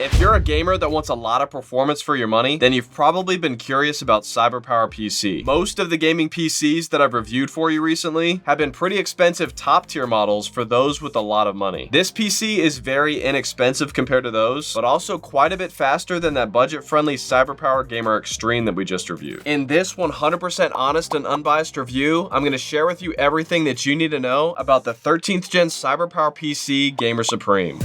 If you're a gamer that wants a lot of performance for your money, then you've probably been curious about CyberPowerPC. Most of the gaming PCs that I've reviewed for you recently have been pretty expensive top-tier models for those with a lot of money. This PC is very inexpensive compared to those, but also quite a bit faster than that budget-friendly CyberPower Gamer Extreme that we just reviewed. In this 100% honest and unbiased review, I'm going to share with you everything that you need to know about the 13th gen CyberPowerPC Gamer Supreme.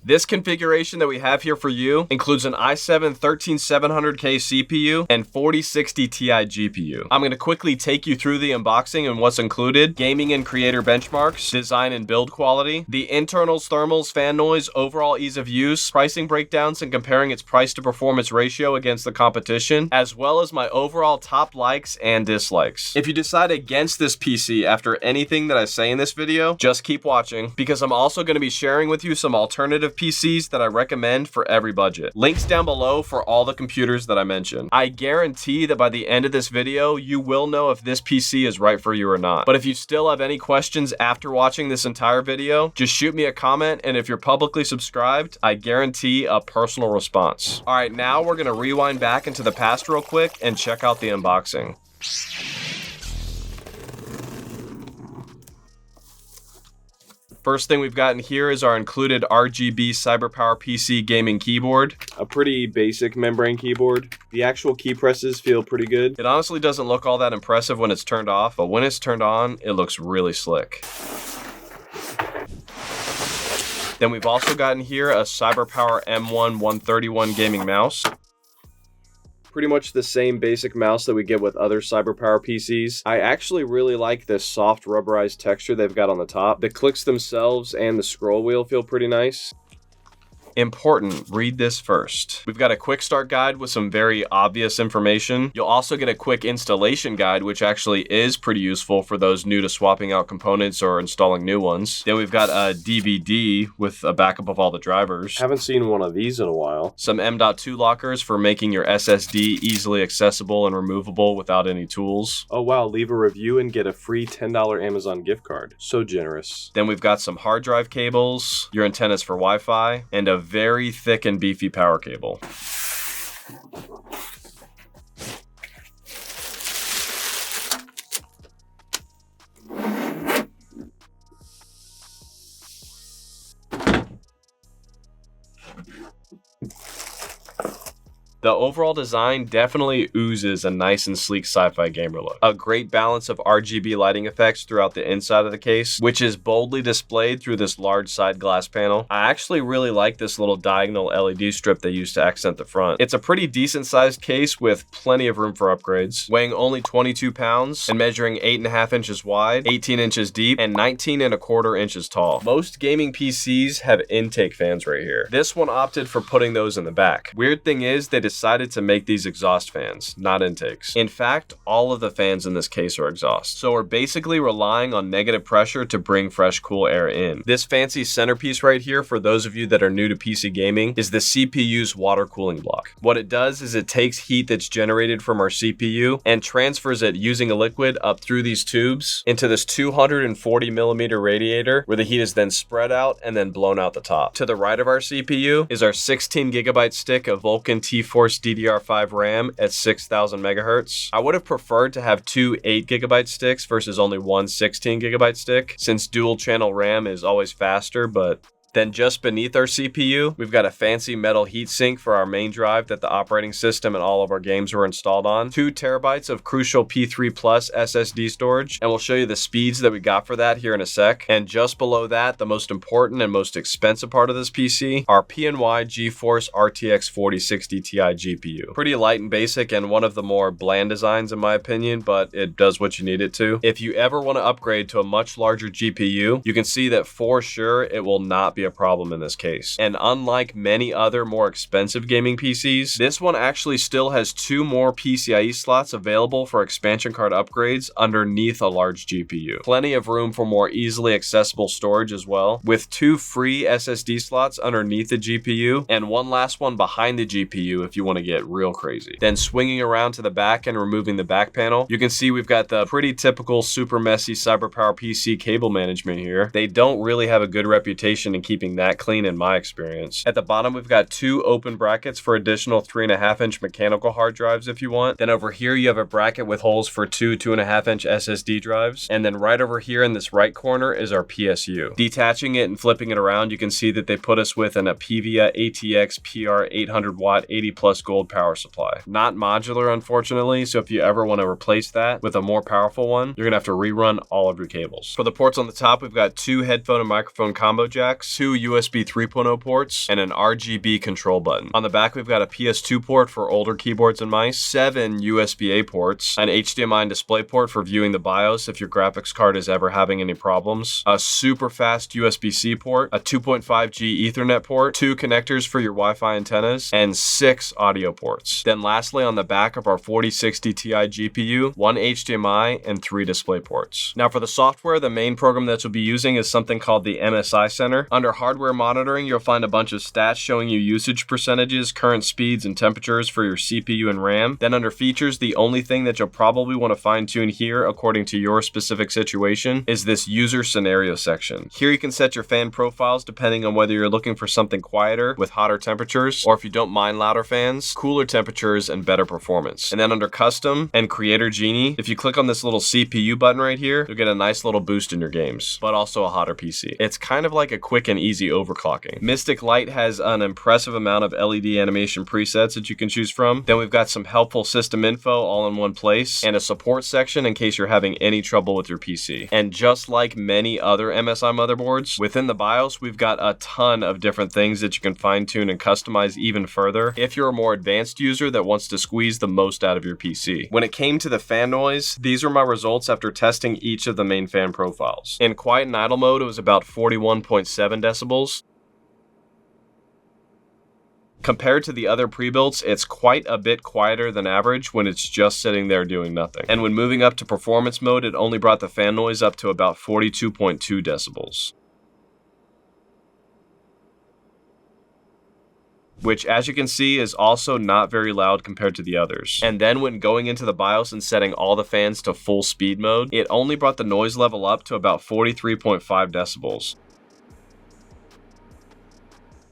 This configuration that we have here for you includes an i7-13700K CPU and 4060 Ti GPU. I'm going to quickly take you through the unboxing and what's included, gaming and creator benchmarks, design and build quality, the internals, thermals, fan noise, overall ease of use, pricing breakdowns and comparing its price to performance ratio against the competition, as well as my overall top likes and dislikes. If you decide against this PC after anything that I say in this video, just keep watching because I'm also going to be sharing with you some alternative PCs that I recommend for every budget. Links down below for all the computers that I mentioned. I guarantee that by the end of this video, you will know if this PC is right for you or not. But if you still have any questions after watching this entire video, just shoot me a comment, and if you're publicly subscribed, I guarantee a personal response. All right, now we're gonna rewind back into the past real quick and check out the unboxing. First thing we've gotten here is our included RGB CyberPowerPC gaming keyboard. A pretty basic membrane keyboard. The actual key presses feel pretty good. It honestly doesn't look all that impressive when it's turned off, but when it's turned on, it looks really slick. Then we've also gotten here a CyberPower M1-131 gaming mouse. Pretty much the same basic mouse that we get with other CyberPower PCs. I actually really like this soft rubberized texture they've got on the top. The clicks themselves and the scroll wheel feel pretty nice. Important, read this first. We've got a quick start guide with some very obvious information. You'll also get a quick installation guide, which actually is pretty useful for those new to swapping out components or installing new ones. Then we've got a DVD with a backup of all the drivers. Haven't seen one of these in a while. Some M.2 lockers for making your SSD easily accessible and removable without any tools. Oh wow, leave a review and get a free $10 Amazon gift card. So generous. Then we've got some hard drive cables, your antennas for Wi-Fi, and a very thick and beefy power cable. The overall design definitely oozes a nice and sleek sci-fi gamer look. A great balance of RGB lighting effects throughout the inside of the case, which is boldly displayed through this large side glass panel. I actually really like this little diagonal LED strip they used to accent the front. It's a pretty decent sized case with plenty of room for upgrades. Weighing only 22 pounds and measuring 8.5 inches wide, 18 inches deep, and 19.25 inches tall. Most gaming PCs have intake fans right here. This one opted for putting those in the back. Weird thing is, they decided to make these exhaust fans, not intakes. In fact, all of the fans in this case are exhaust. So we're basically relying on negative pressure to bring fresh, cool air in. This fancy centerpiece right here, for those of you that are new to PC gaming, is the CPU's water cooling block. What it does is it takes heat that's generated from our CPU and transfers it using a liquid up through these tubes into this 240 millimeter radiator, where the heat is then spread out and then blown out the top. To the right of our CPU is our 16 gigabyte stick of Vulkan T-Force DDR5 RAM at 6000 megahertz. I would have preferred to have two 8 gigabyte sticks versus only one 16 gigabyte stick, since dual channel RAM is always faster, but then just beneath our CPU, we've got a fancy metal heatsink for our main drive that the operating system and all of our games were installed on. 2 terabytes of crucial P3 Plus SSD storage, and we'll show you the speeds that we got for that here in a sec. And just below that, the most important and most expensive part of this PC, our PNY GeForce RTX 4060 Ti GPU. Pretty light and basic and one of the more bland designs in my opinion, but it does what you need it to. If you ever want to upgrade to a much larger GPU, you can see that for sure it will not be be a problem in this case. And unlike many other more expensive gaming PCs, this one actually still has 2 more PCIe slots available for expansion card upgrades underneath a large GPU. Plenty of room for more easily accessible storage as well, with 2 free SSD slots underneath the GPU and one last one behind the GPU if you want to get real crazy. Then swinging around to the back and removing the back panel, you can see we've got the pretty typical super messy CyberPowerPC cable management here. They don't really have a good reputation in keeping that clean in my experience. At the bottom, we've got 2 open brackets for additional 3.5-inch mechanical hard drives if you want. Then over here, you have a bracket with holes for 2 2.5-inch SSD drives. And then right over here in this right corner is our PSU. Detaching it and flipping it around, you can see that they put us with a PVIA ATX PR 800 watt 80 plus gold power supply. Not modular, unfortunately, so if you ever want to replace that with a more powerful one, you're gonna have to rerun all of your cables. For the ports on the top, we've got 2 headphone and microphone combo jacks, 2 USB 3.0 ports, and an RGB control button. On the back, we've got a PS2 port for older keyboards and mice, 7 USB-A ports, an HDMI and display port for viewing the BIOS if your graphics card is ever having any problems, a super fast USB-C port, a 2.5G Ethernet port, 2 connectors for your Wi-Fi antennas, and 6 audio ports. Then lastly, on the back of our 4060 Ti GPU, 1 HDMI and 3 display ports. Now for the software, the main program that you'll be using is something called the MSI Center. Under hardware monitoring, you'll find a bunch of stats showing you usage percentages, current speeds, and temperatures for your CPU and RAM. Then under features, the only thing that you'll probably want to fine tune here according to your specific situation is this user scenario section. Here you can set your fan profiles depending on whether you're looking for something quieter with hotter temperatures, or if you don't mind louder fans, cooler temperatures, and better performance. And then under custom and creator genie, if you click on this little CPU button right here, you'll get a nice little boost in your games, but also a hotter PC. It's kind of like a quick and easy overclocking. Mystic Light has an impressive amount of LED animation presets that you can choose from. Then we've got some helpful system info all in one place, and a support section in case you're having any trouble with your PC. And just like many other MSI motherboards, within the BIOS, we've got a ton of different things that you can fine tune and customize even further if you're a more advanced user that wants to squeeze the most out of your PC. When it came to the fan noise, these are my results after testing each of the main fan profiles. In quiet and idle mode, it was about 41.7 decibels. Compared to the other pre-builts, it's quite a bit quieter than average when it's just sitting there doing nothing. And when moving up to performance mode, it only brought the fan noise up to about 42.2 decibels. Which, as you can see, is also not very loud compared to the others. And then when going into the BIOS and setting all the fans to full speed mode, it only brought the noise level up to about 43.5 decibels.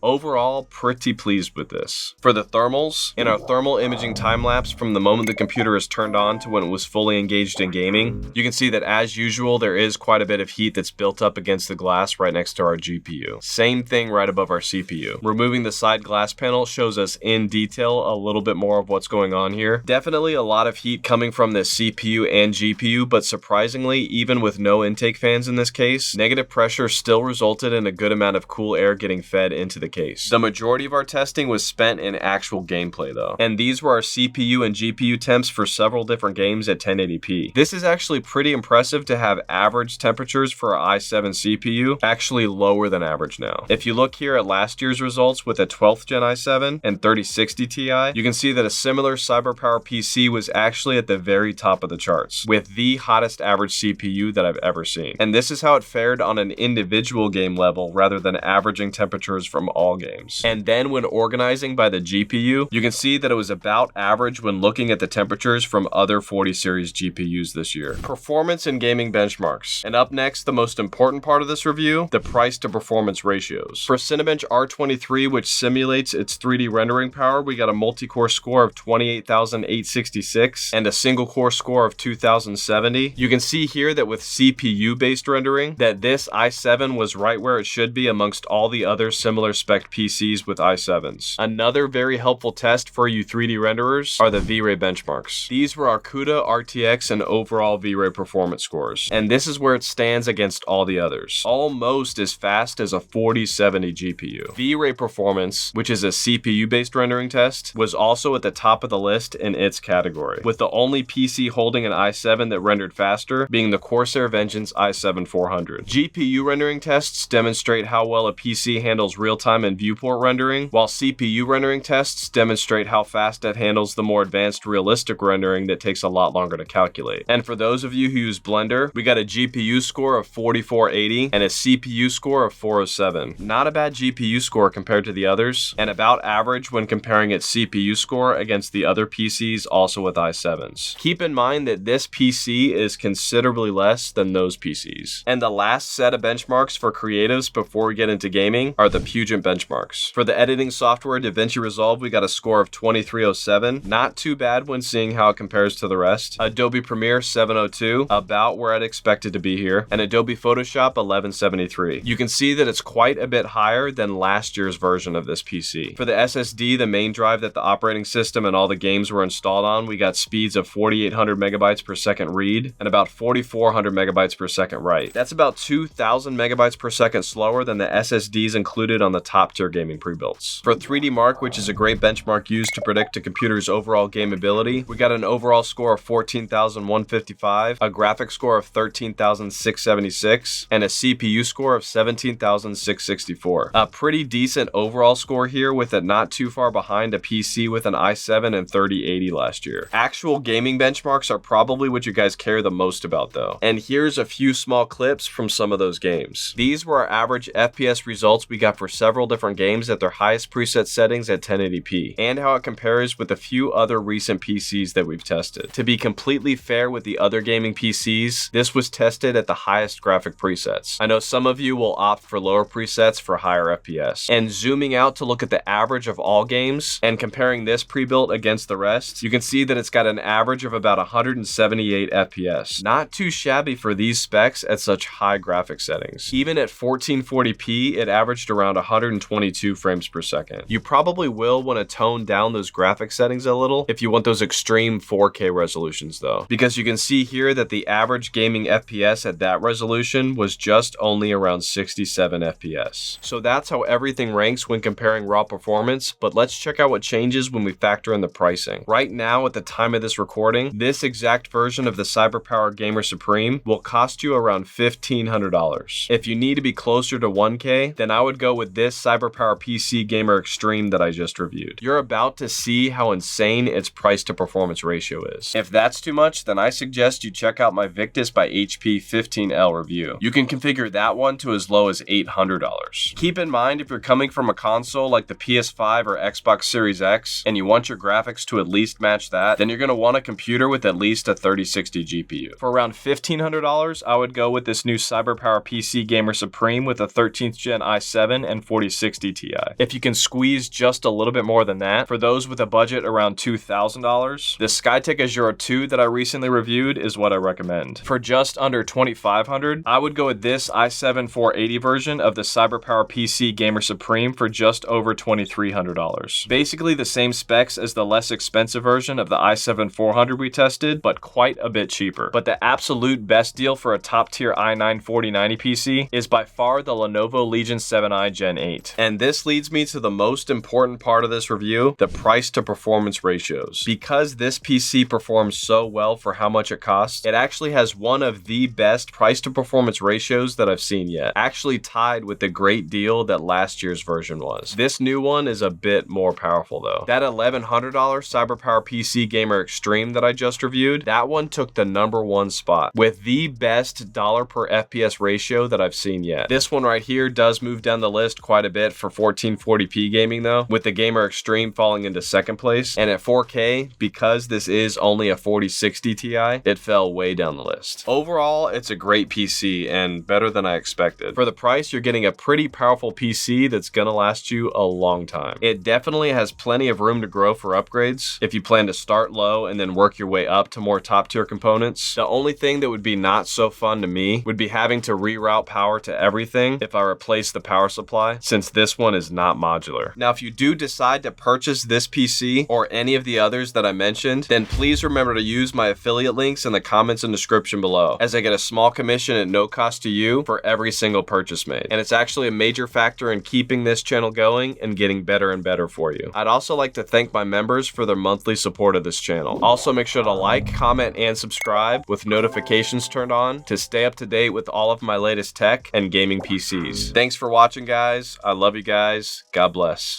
Overall, pretty pleased with this. For the thermals, in our thermal imaging time-lapse from the moment the computer is turned on to when it was fully engaged in gaming, you can see that as usual, there is quite a bit of heat that's built up against the glass right next to our GPU. Same thing right above our CPU. Removing the side glass panel shows us in detail a little bit more of what's going on here. Definitely a lot of heat coming from the CPU and GPU, but surprisingly, even with no intake fans in this case, negative pressure still resulted in a good amount of cool air getting fed into the case. The majority of our testing was spent in actual gameplay though, and these were our CPU and GPU temps for several different games at 1080p. This is actually pretty impressive to have average temperatures for our i7 CPU actually lower than average now. If you look here at last year's results with a 12th gen i7 and 3060 Ti, you can see that a similar CyberPowerPC was actually at the very top of the charts, with the hottest average CPU that I've ever seen. And this is how it fared on an individual game level rather than averaging temperatures from all games. And then when organizing by the GPU, you can see that it was about average when looking at the temperatures from other 40 series GPUs this year. Performance and gaming benchmarks. And up next, the most important part of this review, the price to performance ratios. For Cinebench R23, which simulates its 3D rendering power, we got a multi-core score of 28,866 and a single core score of 2,070. You can see here that with CPU based rendering, that this i7 was right where it should be amongst all the other similar spec PCs with i7s. Another very helpful test for you 3D renderers are the V-Ray benchmarks. These were our CUDA, RTX, and overall V-Ray performance scores, and this is where it stands against all the others. Almost as fast as a 4070 GPU. V-Ray performance, which is a CPU-based rendering test, was also at the top of the list in its category, with the only PC holding an i7 that rendered faster being the Corsair Vengeance i7-400. GPU rendering tests demonstrate how well a PC handles real-time and viewport rendering, while CPU rendering tests demonstrate how fast it handles the more advanced realistic rendering that takes a lot longer to calculate. And for those of you who use Blender, we got a GPU score of 4480 and a CPU score of 407. Not a bad GPU score compared to the others, and about average when comparing its CPU score against the other PCs also with i7s. Keep in mind that this PC is considerably less than those PCs. And the last set of benchmarks for creatives before we get into gaming are the Puget benchmarks. For the editing software DaVinci Resolve, we got a score of 2307. Not too bad when seeing how it compares to the rest. Adobe Premiere 702, about where I'd expect it to be here, and Adobe Photoshop 1173. You can see that it's quite a bit higher than last year's version of this PC. For the SSD, the main drive that the operating system and all the games were installed on, we got speeds of 4800 megabytes per second read and about 4400 megabytes per second write. That's about 2000 megabytes per second slower than the SSDs included on the top tier gaming pre-builts. For 3D Mark, which is a great benchmark used to predict a computer's overall gameability, we got an overall score of 14,155, a graphics score of 13,676, and a CPU score of 17,664. A pretty decent overall score here, with it not too far behind a PC with an i7 and 3080 last year. Actual gaming benchmarks are probably what you guys care the most about though. And here's a few small clips from some of those games. These were our average FPS results we got for several different games at their highest preset settings at 1080p, and how it compares with a few other recent PCs that we've tested. To be completely fair with the other gaming PCs, this was tested at the highest graphic presets. I know some of you will opt for lower presets for higher FPS. And zooming out to look at the average of all games and comparing this pre-built against the rest, you can see that it's got an average of about 178 FPS. Not too shabby for these specs at such high graphic settings. Even at 1440p, it averaged around 122 frames per second. You probably will want to tone down those graphic settings a little if you want those extreme 4K resolutions though, because you can see here that the average gaming FPS at that resolution was just only around 67 FPS. So that's how everything ranks when comparing raw performance, but let's check out what changes when we factor in the pricing. Right now, at the time of this recording, this exact version of the CyberPower Gamer Supreme will cost you around $1,500. If you need to be closer to 1K, then I would go with this CyberPowerPC Gamer Extreme that I just reviewed. You're about to see how insane its price to performance ratio is. If that's too much, then I suggest you check out my Victus by HP 15L review. You can configure that one to as low as $800. Keep in mind, if you're coming from a console like the PS5 or Xbox Series X and you want your graphics to at least match that, then you're going to want a computer with at least a 3060 GPU. For around $1,500, I would go with this new CyberPowerPC Gamer Supreme with a 13th gen i7 and 4060 Ti. If you can squeeze just a little bit more than that, for those with a budget around $2,000, the Skytech Azure 2 that I recently reviewed is what I recommend. For just under $2,500, I would go with this i7-480 version of the CyberPowerPC Gamer Supreme for just over $2,300. Basically the same specs as the less expensive version of the i7-400 we tested, but quite a bit cheaper. But the absolute best deal for a top tier i9-4090 PC is by far the Lenovo Legion 7i Gen 8. And this leads me to the most important part of this review, the price to performance ratios. Because this PC performs so well for how much it costs, it actually has one of the best price to performance ratios that I've seen yet. Actually tied with the great deal that last year's version was. This new one is a bit more powerful though. That $1,100 CyberPowerPC Gamer Extreme that I just reviewed, that one took the #1 spot with the best dollar per FPS ratio that I've seen yet. This one right here does move down the list quite a bit for 1440p gaming though, with the Gamer Extreme falling into second place. And at 4K, because this is only a 4060 Ti, it fell way down the list. Overall, it's a great PC and better than I expected. For the price, you're getting a pretty powerful PC that's gonna last you a long time. It definitely has plenty of room to grow for upgrades if you plan to start low and then work your way up to more top tier components. The only thing that would be not so fun to me would be having to reroute power to everything if I replace the power supply, since since this one is not modular. Now, if you do decide to purchase this PC or any of the others that I mentioned, then please remember to use my affiliate links in the comments and description below, as I get a small commission at no cost to you for every single purchase made. And it's actually a major factor in keeping this channel going and getting better and better for you. I'd also like to thank my members for their monthly support of this channel. Also, make sure to like, comment, and subscribe with notifications turned on to stay up to date with all of my latest tech and gaming PCs. Thanks for watching, guys. I love you guys. God bless.